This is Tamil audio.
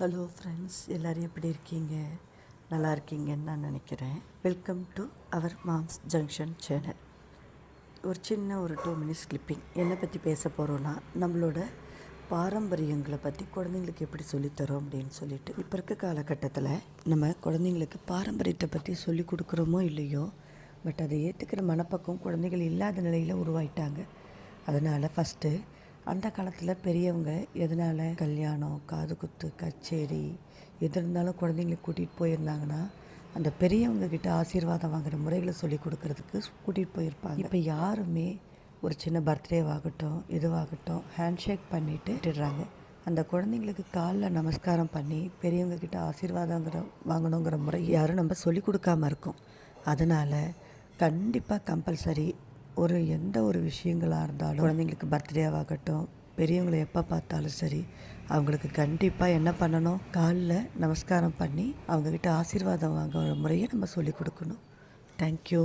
ஹலோ ஃப்ரெண்ட்ஸ், எல்லோரும் எப்படி இருக்கீங்க? நல்லா இருக்கீங்கன்னு நான் நினைக்கிறேன். Welcome to our Moms Junction channel. ஒரு சின்ன 2 மினிட்ஸ் கிளிப்பிங். என்னை பற்றி பேச போகிறோன்னா, நம்மளோட பாரம்பரியங்களை பற்றி குழந்தைங்களுக்கு எப்படி சொல்லித்தரோம் அப்படின்னு சொல்லிட்டு. இப்போ இருக்க காலகட்டத்தில் நம்ம குழந்தைங்களுக்கு பாரம்பரியத்தை பற்றி சொல்லி கொடுக்குறோமோ இல்லையோ, பட் அதை ஏற்றுக்கிற மனப்பக்கம் குழந்தைகள் இல்லாத நிலையில் உருவாயிட்டாங்க. அதனால் ஃபஸ்ட்டு அந்த காலத்தில் பெரியவங்க எதனால் கல்யாணம், காது குத்து, கச்சேரி எது இருந்தாலும் குழந்தைங்களை கூட்டிகிட்டு போயிருந்தாங்கன்னா, அந்த பெரியவங்கக்கிட்ட ஆசீர்வாதம் வாங்குகிற முறைகளை சொல்லி கொடுக்கறதுக்கு கூட்டிகிட்டு போயிருப்பாங்க. இப்போ யாருமே ஒரு சின்ன பர்த்டேவாகட்டும் இதுவாகட்டும் ஹேண்ட்ஷேக் பண்ணிவிட்டு விட்டுடுறாங்க. அந்த குழந்தைங்களுக்கு காலில் நமஸ்காரம் பண்ணி பெரியவங்கக்கிட்ட ஆசீர்வாதங்கிற வாங்கணுங்கிற முறை யாரும் நம்ம சொல்லி கொடுக்காமல் இருக்கோம். அதனால் கண்டிப்பாக கம்பல்சரி எந்த ஒரு விஷயங்களாக இருந்தாலும் குழந்தைங்களுக்கு பர்த்டேவாகட்டும் பெரியவங்களை எப்போ பார்த்தாலும் சரி, அவங்களுக்கு கண்டிப்பாக என்ன பண்ணணும், காலில் நமஸ்காரம் பண்ணி அவங்கக்கிட்ட ஆசீர்வாதம் வாங்குற முறையை நம்ம சொல்லிக் கொடுக்கணும். தேங்க்யூ.